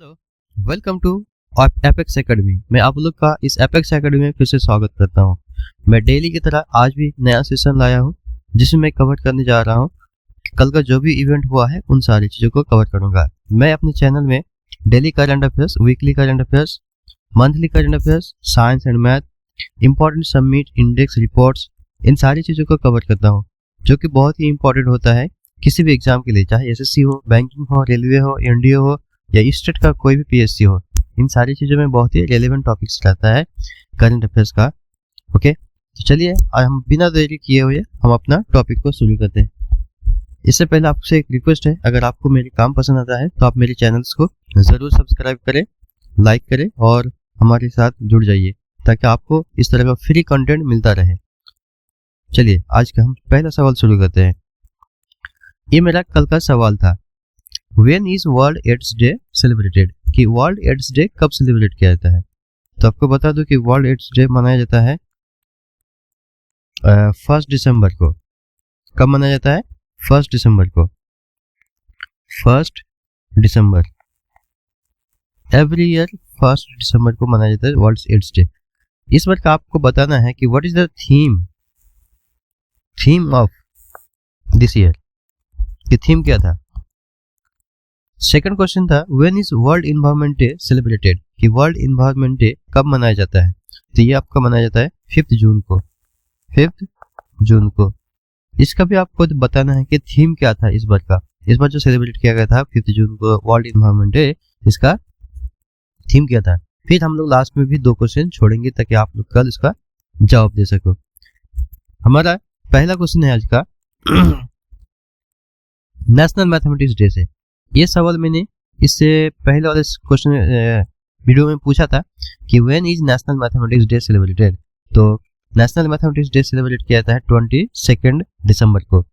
Hello, welcome to Apex Academy. मैं आप लोग का इस एपेक्स एकेडमी में फिर से स्वागत करता हूं। मैं डेली की तरह आज भी नया सेशन लाया हूं जिसमें मैं कवर करने जा रहा हूं कि कल का जो भी इवेंट हुआ है उन सारी चीज़ों को कवर करूंगा। मैं अपने चैनल में daily current affairs, weekly current affairs, monthly current affairs, science and math, important summit, index reports, इन सारी चीज़ों को कवर करता हूँ जो कि बहुत ही इंपॉर्टेंट होता है किसी भी एग्जाम के लिए, चाहे एसएससी हो, बैंकिंग हो, रेलवे हो, एनडीए हो या स्टेट का कोई भी पीएससी हो। इन सारी चीज़ों में बहुत ही रेलेवेंट टॉपिक्स रहता है करंट अफेयर्स का। ओके, तो चलिए आज हम बिना देरी किए हुए हम अपना टॉपिक को शुरू करते हैं। इससे पहले आपसे एक रिक्वेस्ट है, अगर आपको मेरे काम पसंद आता है तो आप मेरे चैनल्स को ज़रूर सब्सक्राइब करें, लाइक करें और हमारे साथ जुड़ जाइए ताकि आपको इस तरह का फ्री कंटेंट मिलता रहे। चलिए आज का हम पहला सवाल शुरू करते हैं। ये मेरा कल का सवाल था, When is World AIDS Day celebrated? कि वर्ल्ड एड्स डे कब सेलिब्रेट किया जाता है। तो आपको बता दूं कि वर्ल्ड एड्स डे मनाया जाता है 1 दिसंबर को। कब मनाया जाता है? 1 दिसंबर को। 1 दिसंबर एवरी ईयर 1 दिसंबर को मनाया जाता है वर्ल्ड एड्स डे। इस बार का आपको बताना है कि what is the theme of this year, कि थीम क्या था। सेकंड क्वेश्चन था when is world environment day celebrated, कि वर्ल्ड इन्वायरमेंट डे कब मनाया जाता है। तो ये आपका मनाया जाता है 5 जून को। 5 जून को। इसका भी आपको बताना है कि थीम क्या था इस बार का। इस बार जो सेलिब्रेट किया गया था 5 जून को वर्ल्ड इन्वायरमेंट डे, इसका थीम क्या था। फिर हम लोग लास्ट में भी 2 क्वेश्चन छोड़ेंगे ताकि आप लोग कल इसका जवाब दे सको। हमारा पहला क्वेश्चन है आज का नेशनल मैथमेटिक्स डे से। ये सवाल मैंने इससे पहले वाले क्वेश्चन वीडियो में पूछा था कि when is national mathematics day celebrated. तो नेशनल मैथमेटिक्स डे सेलिब्रेट किया जाता है 22 दिसंबर को।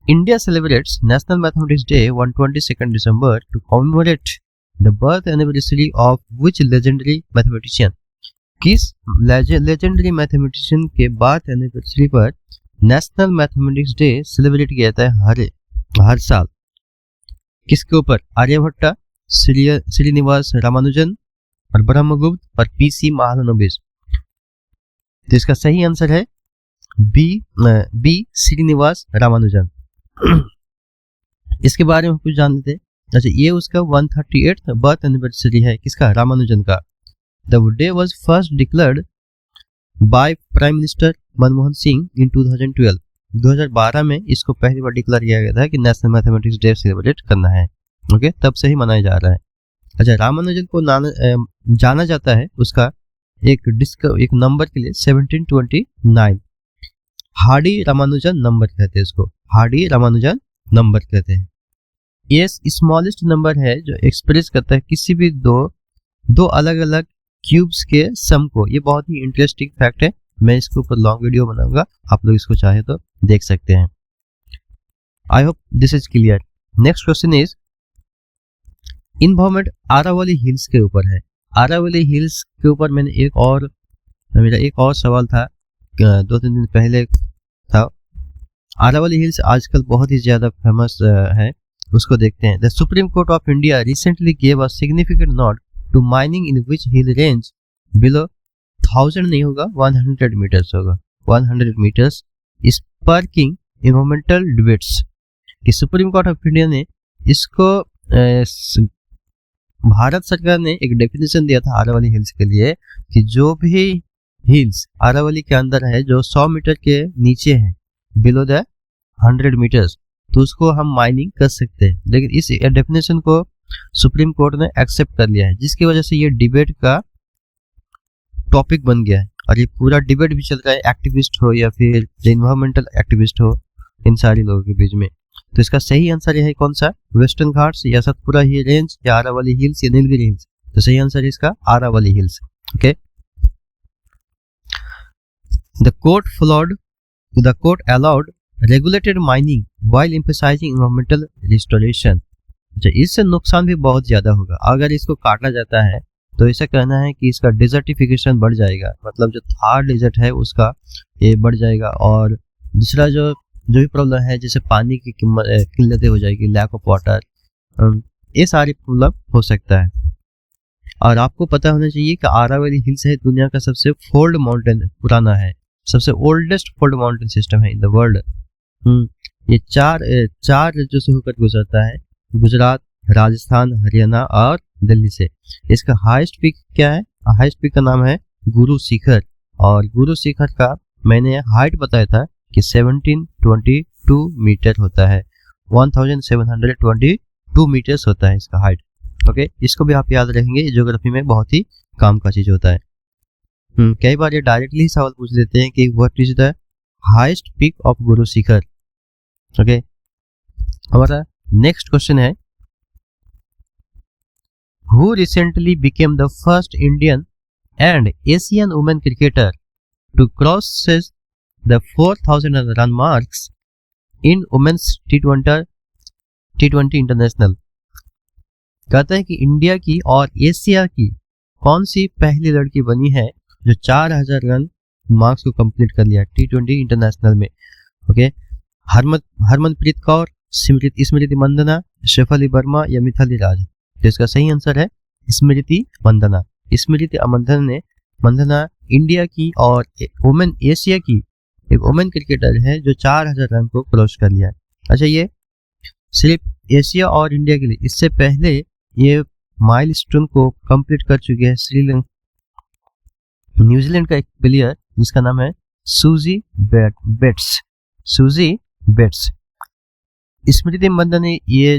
India celebrates national mathematics day on 22 दिसंबर to commemorate the birth anniversary of which legendary mathematician. किस लेजेंडरी मैथमेटिशियन के बर्थ एनिवर्सरी पर नेशनल मैथमेटिक्स डे सेलिब्रेट किया जाता है हर साल। किसके ऊपर? आर्यभट्टा, श्रीनिवास रामानुजन और ब्रह्मगुप्त और पीसी महालनोबिस। तो इसका सही आंसर है बी श्रीनिवास रामानुजन। इसके बारे में कुछ जान लेते हैं। अच्छा, ये उसका 138th बर्थ एनिवर्सरी है किसका? रामानुजन का। The day was first declared by prime minister Manmohan Singh in 2012। 2012 में इसको पहली बार डिक्लेयर किया गया था कि नेशनल मैथमेटिक्स डे सेलिब्रेट करना है। ओके, तब से ही मनाया जा रहा है। अच्छा, रामानुजन को जाना जाता है उसका एक नंबर के लिए 1729। हार्डी रामानुजन नंबर कहते हैं इसको। हार्डी रामानुजन नंबर कहते हैं। ये स्मॉलेस्ट नंबर है जो एक्सप्रेस करता है किसी भी दो अलग अलग क्यूब्स के सम को। ये बहुत ही इंटरेस्टिंग फैक्ट है। मैं इसके ऊपर लॉन्ग वीडियो बनाऊंगा, आप लोग इसको चाहे तो देख सकते हैं। I hope this is clear. Next question is involvement Aravalli hills के ऊपर है। आरावली हिल्स के ऊपर मेरा एक और सवाल था 2-3 दिन पहले था। आरावली हिल्स आजकल बहुत ही ज्यादा फेमस है, उसको देखते हैं। The supreme court of India recently gave a significant note to mining in which hill range below 1000 नहीं होगा, 100 मीटर्स होगा। 100 मीटर्स स्पार्किंग इन्वायरमेंटल डिबेट्स। कि सुप्रीम कोर्ट ऑफ इंडिया ने इसको भारत सरकार ने एक डेफिनेशन दिया था आरावली हिल्स के लिए कि जो भी हिल्स आरावली के अंदर है जो 100 मीटर के नीचे है, बिलो द 100 मीटर्स, तो उसको हम माइनिंग कर सकते हैं। लेकिन इस डेफिनेशन को सुप्रीम कोर्ट ने एक्सेप्ट कर लिया है, जिसकी वजह से ये डिबेट का टॉपिक बन गया है और ये पूरा डिबेट भी चल रहा है, एक्टिविस्ट हो या फिर एनवायरमेंटल एक्टिविस्ट हो, इन सारी लोगों के बीच में। तो इसका सही आंसर यह है कौन सा? वेस्टर्न घाट्स या सतपुरा हिल रेंज या आरावली हिल्स या नीलगिरी हिल्स। तो सही आंसर है इसका Aravalli hills. Okay, the court allowed regulated mining while emphasising environmental restoration. इससे नुकसान भी बहुत ज्यादा होगा। अगर इसको काटा जाता है तो ऐसा कहना है कि इसका डिजर्टिफिकेशन बढ़ जाएगा, मतलब जो थार डेजर्ट है उसका ये बढ़ जाएगा। और दूसरा जो भी प्रॉब्लम है, जैसे पानी की किल्लतें हो जाएगी, लैक ऑफ वाटर, ये सारी प्रॉब्लम हो सकता है। और आपको पता होना चाहिए कि आरावली हिल्स है दुनिया का सबसे फोल्ड माउंटेन पुराना है, सबसे ओल्डेस्ट फोल्ड माउंटेन सिस्टम है इन द वर्ल्ड। ये चार राज्यों से होकर गुजरता है, गुजरात, राजस्थान, हरियाणा और दिल्ली से। इसका हाईएस्ट पीक क्या है? हाईएस्ट पीक का नाम है गुरु शिखर, और गुरु शिखर का मैंने हाइट बताया था कि 1722 मीटर होता है, 1722 मीटर्स होता है इसका हाइट। ओके, इसको भी आप याद रखेंगे, ज्योग्राफी में बहुत ही काम का चीज होता है। कई बार ये डायरेक्टली सवाल पूछ लेते हैं कि what is the highest peak of Guru Shikhar. Okay, हमारा नेक्स्ट क्वेश्चन है, who recently became the first Indian and Asian women cricketer to cross the 4000 run marks in women's T20 international. कहता है कि इंडिया की और एशिया की कौन सी पहली लड़की बनी है जो 4000 रन मार्क्स को कंप्लीट कर लिया T20 इंटरनेशनल में। ओके, हरमनप्रीत कौर, स्मृति मंदना, शेफाली वर्मा या मिथाली राज। तो इसका सही आंसर है स्मृति मंदना। स्मृति मंदना इंडिया की और वुमेन एशिया की एक वुमेन क्रिकेटर है जो 4000 रन को क्रॉस कर लिया है। अच्छा, ये सिर्फ एशिया और इंडिया के लिए, इससे पहले ये माइलस्टोन को कंप्लीट कर चुके हैं न्यूजीलैंड का एक प्लेयर जिसका नाम है सूजी बेट्स। स्मृति मंदना ने ये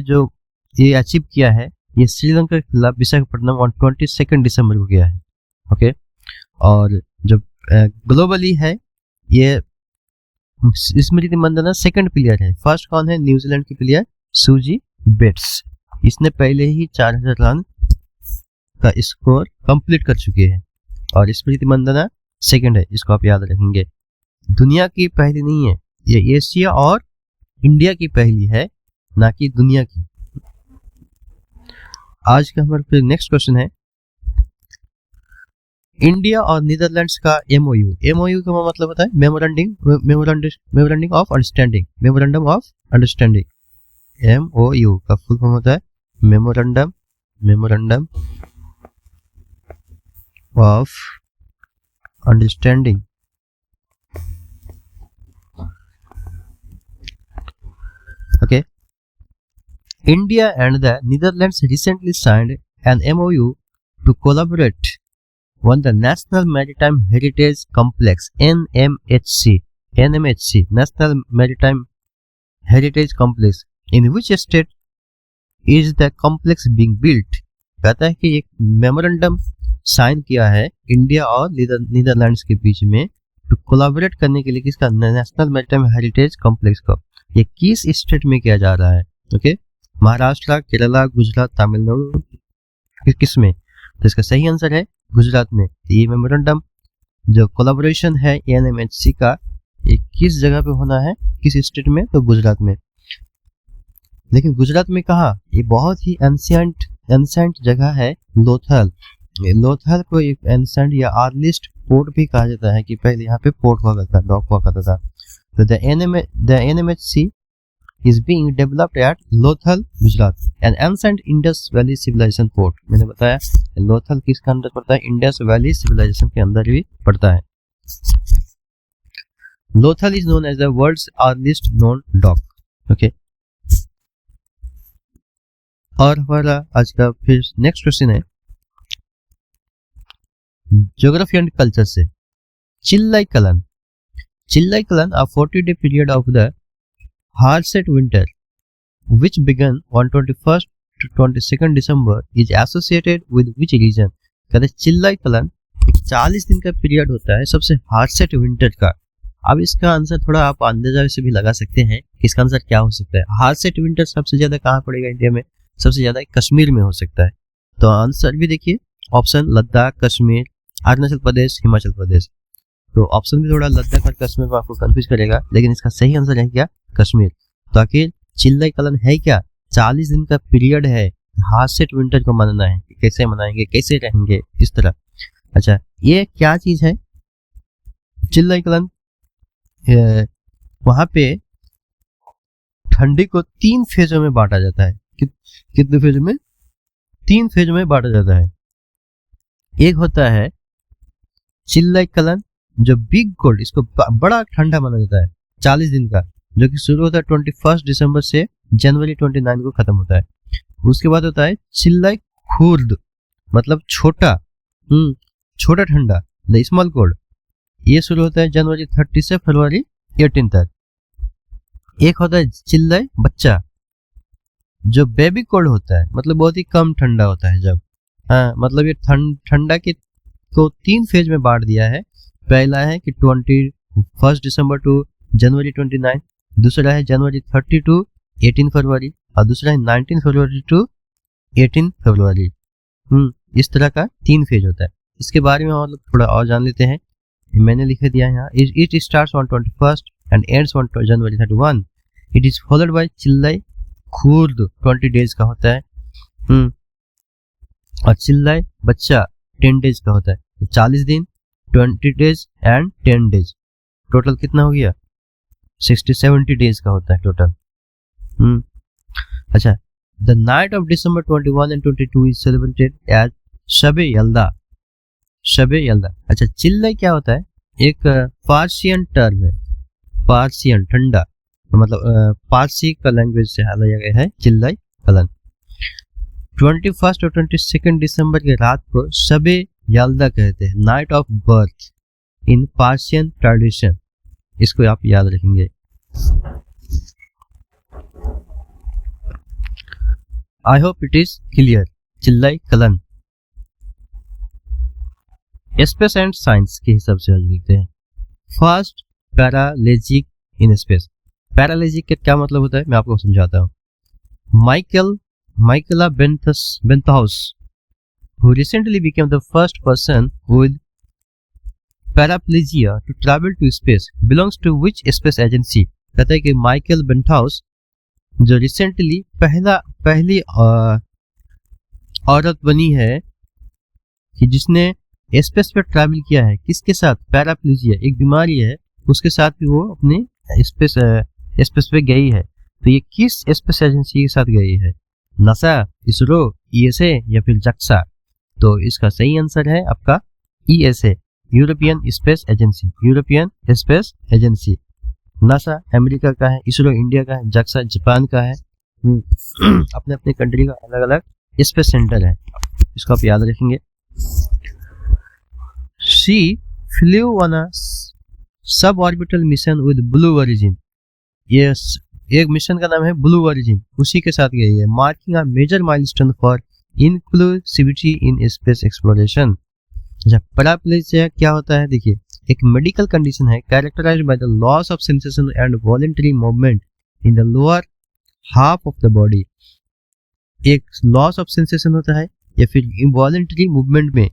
अचीव किया है, ये श्रीलंका के खिलाफ विशाखापट्टनम ऑन 22 दिसंबर को किया है। ओके, और जो ग्लोबली है ये स्मृति मंदना सेकंड प्लेयर है। फर्स्ट कौन है? न्यूजीलैंड की प्लेयर सूजी बेट्स। इसने पहले ही 4000 रन का स्कोर कंप्लीट कर चुके हैं और स्मृति मंदना सेकंड है, इसको आप याद रखेंगे। दुनिया की पहली नहीं है, ये एशिया और इंडिया की पहली है, ना कि दुनिया की। आज का हमारा नेक्स्ट क्वेश्चन है, इंडिया और नीदरलैंड्स का एमओयू का मतलब होता है मेमोरेंडम ऑफ अंडरस्टैंडिंग। एमओयू का फुल फॉर्म होता है memorandum of understanding. Okay, India and the Netherlands recently signed an MOU to collaborate on the National Maritime Heritage Complex NMHC National Maritime Heritage Complex, in which state is the complex being built। कहता है कि एक memorandum sign किया है India और Netherlands के बीच में तो कोलैबोरेट करने के लिए किसका? नेशनल मैरिटाइम हेरिटेज कॉम्प्लेक्स का। ये किस स्टेट में किया जा रहा है? ओके, महाराष्ट्र, केरला, गुजरात, तमिलनाडु, किस में? तो इसका सही आंसर है गुजरात में। ये मेमोरेंडम जो कोलैबोरेशन है एनएमएचसी का, ये किस जगह पे होना है, किस स्टेट में? तो गुजरात में। लेकिन गुजरात में कहाँ? ये बहुत ही एंशिएंट जगह है लोथल। लोथल को एक एंशिएंट या अर्लीस्ट पोर्ट भी कहा जाता है कि पहले यहाँ पे पोर्ट हुआ करता, डॉक हुआ करता था। तो the एनएमएचसी is being developed at Lothal, Gujarat, an ancient Indus Valley civilization port। मैंने बताया लोथल किसके अंदर पड़ता है? इंडस वैली सिविलाइजेशन के अंदर भी पड़ता है। Lothal is known as the world's earliest known dock। Okay, और हमारा आज का फिर नेक्स्ट क्वेश्चन है ज्योग्राफी एंड कल्चर से। चिल्लाई kiln a 40-day period of the Harset winter, which began on 21st to 22nd December, is associated with which region? कहते हैं चिल्लाई कलन 40 दिन का पीरियड होता है सबसे हार्सेट विंटर का। अब इसका आंसर थोड़ा आप अंदाजा से भी लगा सकते हैं कि इसका आंसर क्या हो सकता है। हार्सेट विंटर सबसे ज्यादा कहाँ पड़ेगा इंडिया में? सबसे ज्यादा कश्मीर में हो सकता है। तो आंसर भी देखिए, ऑप्शन लद्दाख, कश्मीर, अरुणाचल प्रदेश, हिमाचल प्रदेश। तो ऑप्शन भी थोड़ा लद्दाख और कश्मीर में आपको कंफ्यूज करेगा, लेकिन इसका सही आंसर है क्या? कश्मीर। तो आखिर चिल्लाई कलन है क्या? 40 दिन का पीरियड है, हार्सेट विंटर को मनाना है। कैसे मनाएंगे, कैसे रहेंगे, इस तरह। अच्छा, ये क्या चीज है चिल्लाई कलन? वहां पे ठंडी को 3 फेजों में बांटा जाता है। कितने फेज में? 3 फेज में बांटा जाता है। एक होता है चिल्लाई कलन, जो बिग कोल्ड, इसको बड़ा ठंडा माना जाता है 40 दिन का, जो कि शुरू होता है 21 दिसंबर से जनवरी 29 को खत्म होता है। उसके बाद होता है चिल्लाई खुर्द, मतलब छोटा छोटा ठंडा, द स्मॉल कोल्ड। ये शुरू होता है जनवरी 30 से फरवरी 18 तक। एक होता है चिल्लाई बच्चा, जो बेबी कोल्ड होता है, मतलब बहुत ही कम ठंडा होता है जब, हाँ मतलब ये ठंडा के को 3 फेज में बांट दिया है। पहला है कि 21 दिसंबर टू जनवरी 29, दूसरा है जनवरी 30 टू 18 फरवरी, और दूसरा है 19 फरवरी टू 18 फरवरी। इस तरह का 3 फेज होता है। इसके बारे में मतलब थोड़ा और जान लेते हैं। मैंने लिख दिया है यहाँ, it starts on 21 and ends on January 31। It is followed by चिल्लाई खुर्द, 20 डेज का होता है। और चिल्लाई बच्चा 10 डेज का होता है। 40 दिन, 20 डेज एंड 10 डेज, टोटल कितना हो गया? 60-70 डेज का होता है टोटल। अच्छा, the night of December 21 and 22 is celebrated as Shabe Yalda. Shabe Yalda. अच्छा, चिल्लाई क्या होता है? एक पार्सियन टर्म है, पार्सियन ठंडा, मतलब पारसी का लैंग्वेज से लिया गया है चिल्लाई कलन। 21 और 22 दिसंबर के रात को शबे यल्दा कहते हैं, night of birth in Persian tradition. इसको आप याद रखेंगे। I hope it is clear. चिल्लाई कलन स्पेस एंड साइंस के हिसाब से लिखते हैं। First, पैरालेजिक in space. पैरालेजिक का क्या मतलब होता है मैं आपको समझाता हूँ। माइकला बेंथहाउस, who recently became the first person with paraplegia to travel to space, belongs to which space agency? कहता है कि माइकल बेंथहाउस, जो रिसेंटली पहली औरत बनी है कि जिसने स्पेस पर ट्रैवल किया है, किसके साथ? पैराप्लीजिया, एक बीमारी है, उसके साथ भी वो अपने स्पेस पे गई है। तो ये किस स्पेस एजेंसी के साथ गई है? नासा, इसरो, ईएसए या फिर जक्सा? तो इसका सही आंसर है आपका ESA, European space agency. European space agency. NASA America का है, इसरो इंडिया का है, जक्सा जापान का है। अपने अपने कंट्री का अलग अलग स्पेस सेंटर है, इसको आप याद रखेंगे। She flew on a suborbital mission with Blue Origin. ये एक मिशन का नाम है ब्लू ओरिजिन, उसी के साथ गई है। Marking a major milestone for inclusivity in space exploration. अच्छा, पैराप्लेजिया क्या होता है? देखिए, एक मेडिकल कंडीशन है characterised by the loss of sensation and voluntary movement in the lower half of the body. एक लॉस ऑफ सेंसेशन होता है या फिर इनवॉलंटरी मूवमेंट में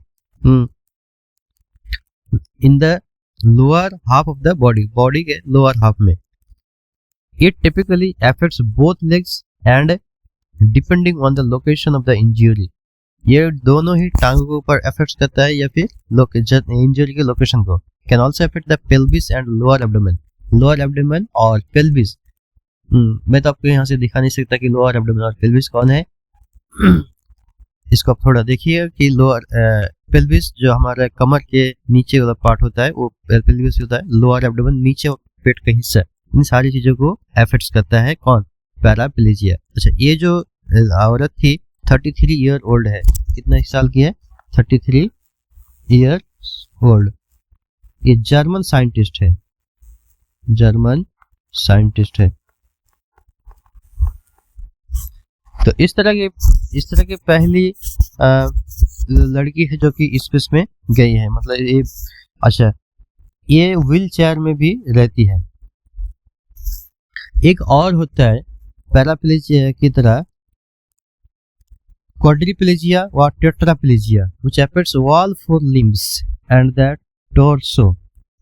in the lower half of the body, body के lower half में। It typically affects both legs and depending on the location of the injury. ये दोनों ही टांगों के ऊपर अफेक्ट करता है या फिर इंजरी के लोकेशन को। Can also affect the pelvis and lower abdomen. Lower abdomen और पेल्विस, मैं तो आपको यहाँ से दिखा नहीं सकता कि लोअर एब्डोमेन और पेल्विस कौन है। इसको आप थोड़ा देखिए कि लोअर पेल्विस जो हमारा कमर के नीचे वाला पार्ट होता है वो पेल्विस होता है। लोअर एब्डोमेन नीचे पेट का हिस्सा, इन सारी चीजों को अफेक्ट करता है कौन? पैराप्लेजिया। अच्छा, ये जो औरत थी 33 ईयर ओल्ड है। कितना साल की है? 33 ईयर ओल्ड। ये जर्मन साइंटिस्ट है, जर्मन साइंटिस्ट है। तो इस तरह की पहली लड़की है जो कि स्पेस में गई है, मतलब ये। अच्छा, ये व्हील चेयर में भी रहती है। एक और होता है पैराप्लेजिया की तरह क्वाड्रिप्लेजिया और tetraplegia, which affects all 4 limbs and the torso.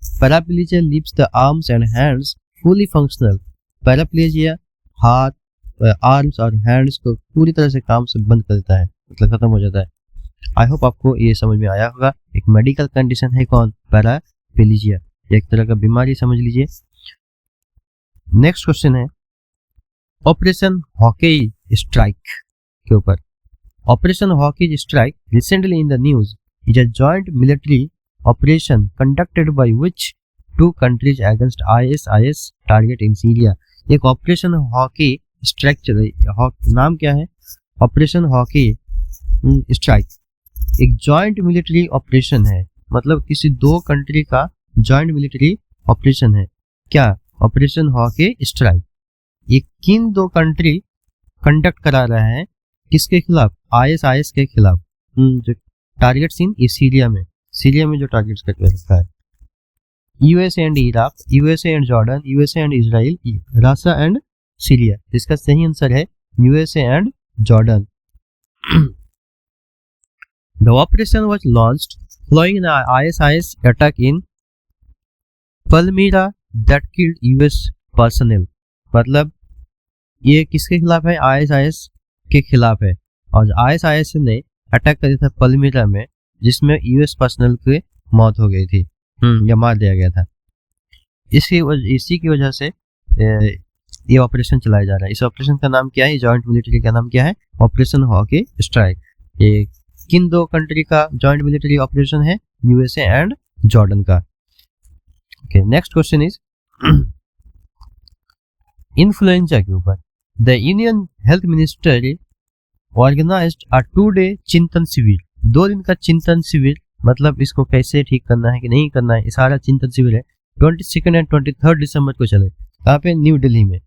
Paraplegia leaves the arms and hands fully functional. Paraplegia हाथ, आर्म्स और हैंड्स को पूरी तरह से काम से बंद कर देता है, मतलब खत्म हो जाता है। आई होप आपको ये समझ में आया होगा। एक मेडिकल कंडीशन है कौन? पैराप्लेजिया, एक तरह का बीमारी समझ लीजिए। नेक्स्ट क्वेश्चन है ऑपरेशन हॉकी स्ट्राइक के ऊपर। Operation hawkeye strike recently in the news is a joint military operation conducted by which two countries against ISIS target in Syria. एक ऑपरेशन हॉकी स्ट्राइक चल रही है, नाम क्या है? Operation hawkeye strike. एक जॉइंट मिलिट्री ऑपरेशन है, मतलब किसी दो कंट्री का जॉइंट मिलिट्री ऑपरेशन है। क्या? Operation hawkeye strike. ये किन दो कंट्री कंडक्ट करा रहा है? किसके खिलाफ? आईएसआईएस के खिलाफ। जो टारगेट्स इन सीरिया में जो टारगेट्स करके रखा है। USA and Iraq, USA and Jordan, USA and Israel, Russia and Syria. इसका सही आंसर है USA and Jordan. The operation was launched following an ISIS attack in Palmyra that killed US personnel। मतलब ये किसके खिलाफ है? ISIS के खिलाफ है। और ISIS ने अटैक किया था पलमीरा में, जिसमें यूएस पर्सनल की मौत हो गई थी, या मार दिया गया था। इसी की वजह से ये ऑपरेशन चलाया जा रहा है। इस ऑपरेशन का नाम क्या है? जॉइंट मिलिट्री का नाम क्या है? Operation hawkeye strike. ये किन दो कंट्री का जॉइंट मिलिट्री ऑपरेशन है? यूएसए एंड जॉर्डन का। Okay, next question is influenza के ऊपर। The Indian health minister organized a 2-day Chintan शिविर। 2 दिन का चिंतन शिविर, मतलब इसको कैसे ठीक करना है कि नहीं करना है, सारा चिंतन शिविर है 22 एंड 23 दिसंबर को चले। कहाँ पे? न्यू दिल्ली में।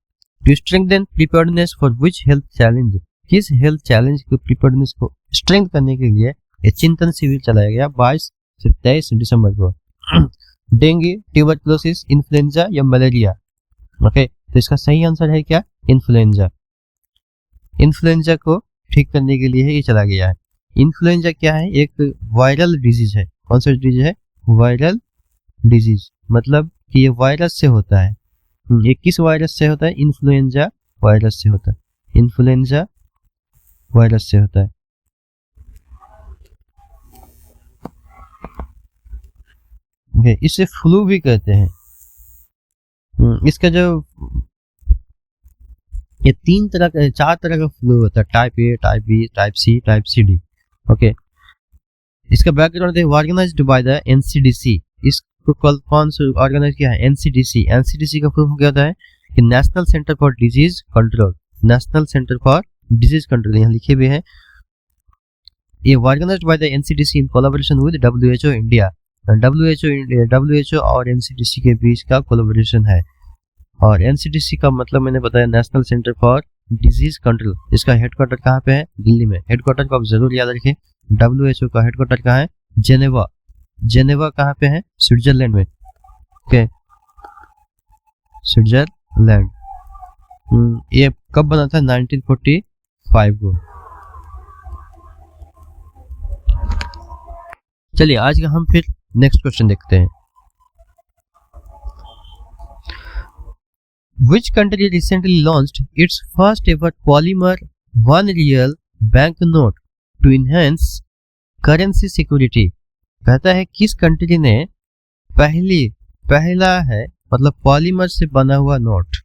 To strengthen preparedness for which health challenge. किस हेल्थ चैलेंज के प्रिपेयर्डनेस को स्ट्रेंथ करने के लिए ये चिंतन शिविर चलाया गया 22 से 23 दिसंबर को। डेंगू, ट्यूबरकुलोसिस, इन्फ्लुएंजा या मलेरिया। ओके, तो इसका सही आंसर है क्या? इन्फ्लुएंजा। इन्फ्लुएंजा को ठीक करने के लिए ये चला गया है। इन्फ्लुएंजा क्या है? एक वायरल डिजीज है। कौन सा डिजीज है? वायरल डिजीज, मतलब कि ये वायरस से होता है। ये किस वायरस से होता है? इन्फ्लुएंजा वायरस से होता है। इन्फ्लुएंजा वायरस से होता है। इसे फ्लू भी कहते हैं। इसका जो ये 4 तरह का फ्लू होता है। Type A, type B, type C, type C D. Okay, इसका बैकग्राउंड है ऑर्गेनाइज्ड बाय द एनसीडीसी। इसको कौन से ऑर्गेनाइज किया है? एनसीडीसी। एनसीडीसी का फुल क्या होता है? कि national centre for disease control. National centre for disease control यहाँ लिखे हुए हैं। ये organized by the NCDC in collaboration with WHO India. WHO और एनसीडीसी के बीच का कोलैबोरेशन है। और एनसीडीसी का मतलब मैंने बताया national centre for disease control. इसका हेडक्वार्टर कहाँ पे है? दिल्ली में। हेडक्वार्टर को आप जरूर याद रखें। डब्ल्यूएचओ का हेडक्वार्टर कहाँ है? जेनेवा। जेनेवा कहाँ पे है? स्विट्जरलैंड में। Okay, Switzerland. ये कब बना था? 1945 को। चलिए आज का हम फिर नेक्स्ट क्वेश्चन देखते हैं। Which country recently launched its first ever polymer 1 real banknote to enhance currency security? कहता है किस कंट्री ने पहला है, मतलब पॉलीमर से बना हुआ नोट,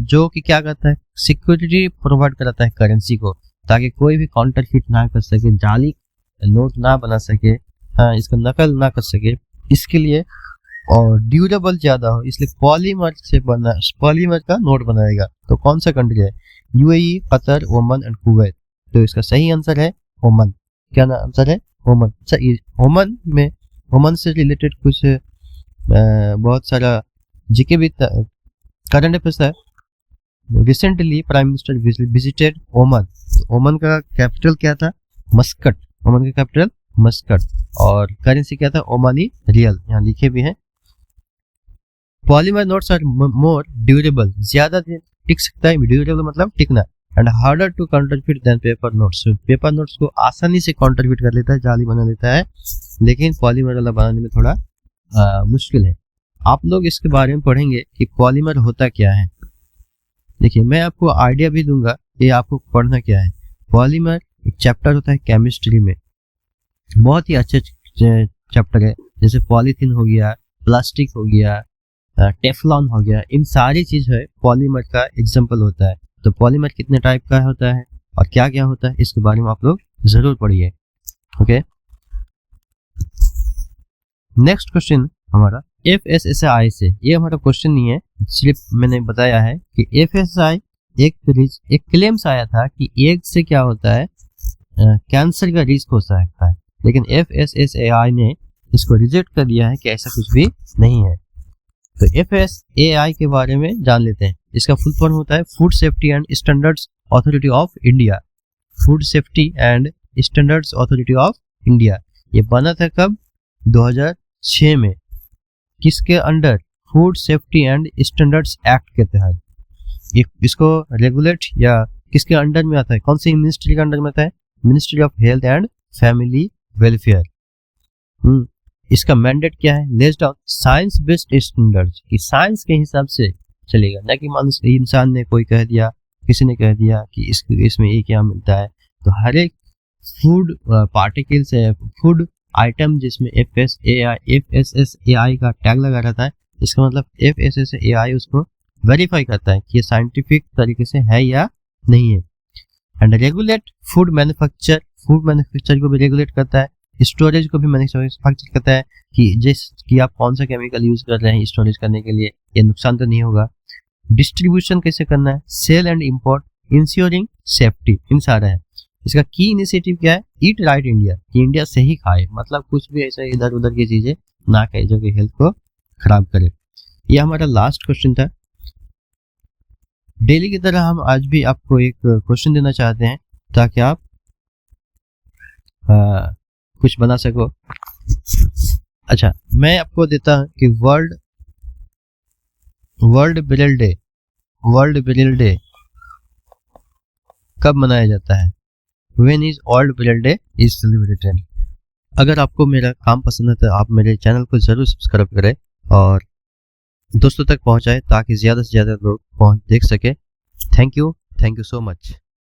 जो कि क्या करता है? सिक्योरिटी प्रोवाइड कराता है करेंसी को, ताकि कोई भी काउंटरफिट ना कर सके, जाली नोट ना बना सके, हाँ, इसका नकल ना कर सके, इसके लिए, और ड्यूरेबल ज्यादा हो, इसलिए पॉलीमर का नोट बनाएगा। तो कौन सा कंट्री है? UAE, Qatar, Oman and Kuwait. तो इसका सही आंसर है ओमान। क्या आंसर है? ओमान। ओमान से रिलेटेड कुछ बहुत सारा जीके भी करंट अफेयर्स है। Recently prime minister visited Oman. तो ओमान का कैपिटल क्या था? मस्कट। ओमान का कैपिटल मस्कट, और करेंसी क्या था? Omani rial. यहाँ लिखे भी हैं। Polymer notes are more durable, ज्यादा दिन टिक सकता है। ड्यूरेबल मतलब टिकना। And harder to counterfeit than paper notes. Paper notes को आसानी से काउंटरफिट कर लेता है, जाली बना लेता है, लेकिन पॉलीमर वाला बनाने में थोड़ा मुश्किल है। आप लोग इसके बारे में पढ़ेंगे कि पॉलीमर होता क्या है। देखिए, मैं आपको आइडिया भी दूंगा कि आपको पढ़ना क्या है। पॉलीमर एक चैप्टर होता है केमिस्ट्री में, बहुत ही अच्छे चैप्टर है। जैसे पॉलीथीन हो गया, प्लास्टिक हो गया, टेफलॉन हो गया, इन सारी चीज है पॉलीमर का एग्जाम्पल होता है। तो पॉलीमर कितने टाइप का होता है और क्या क्या होता है, इसके बारे में आप लोग जरूर पढ़िए। ओके, नेक्स्ट क्वेश्चन हमारा FSSAI से, ये हमारा क्वेश्चन नहीं है, सिर्फ मैंने बताया है कि FSSAI एक क्लेम्स आया था कि एग से क्या होता है, कैंसर का रिस्क हो सकता है, लेकिन FSSAI ने इसको रिजेक्ट कर दिया है कि ऐसा कुछ भी नहीं है। तो FSSAI के बारे में जान लेते हैं। इसका फुल फॉर्म होता है food safety and standards authority of India. Food safety and standards authority of India, ये बना था कब? 2006 में। किसके under? Food safety and standards act के तहत। इसको रेगुलेट या किसके अंडर में आता है? कौन सी मिनिस्ट्री के अंडर में आता है? Ministry of health and family welfare. इसका मैंडेट क्या है? लेस्ड ऑन साइंस बेस्ड स्टैंडर्ड्स, कि साइंस के हिसाब से चलेगा, ना कि मनुष्य इंसान ने कोई कह दिया, किसी ने कह दिया कि इसमें ये क्या मिलता है। तो हर एक फूड पार्टिकल्स है, फूड आइटम जिसमें FSSAI का टैग लगा रहता है, इसका मतलब FSSAI उसको वेरीफाई करता है कि ये साइंटिफिक तरीके से है या नहीं है। And regulate food manufacture, food manufacture को भी रेगुलेट करता है, स्टोरेज को भी मैन्युफैक्चर करता है कि आप कौन सा केमिकल यूज कर रहे हैं स्टोरेज करने के लिए, ये नुकसान तो नहीं होगा। डिस्ट्रीब्यूशन कैसे करना है, sale and import, ensuring safety, इन सारा है। इसका की इनिशिएटिव क्या है? ईट राइट इंडिया, कि इंडिया से ही खाए, मतलब कुछ भी ऐसा इधर उधर की चीजें ना खाए जो कि हेल्थ को खराब करे। ये हमारा लास्ट क्वेश्चन था। डेली की तरह हम आज भी आपको एक क्वेश्चन देना चाहते हैं ताकि आप कुछ बना सको। अच्छा, मैं आपको देता हूं कि वर्ल्ड ब्रेल डे कब मनाया जाता है? When is World Braille Day is celebrated? अगर आपको मेरा काम पसंद है तो आप मेरे चैनल को जरूर सब्सक्राइब करें और दोस्तों तक पहुंचाएं ताकि ज़्यादा से ज़्यादा लोग देख सके। Thank you so much.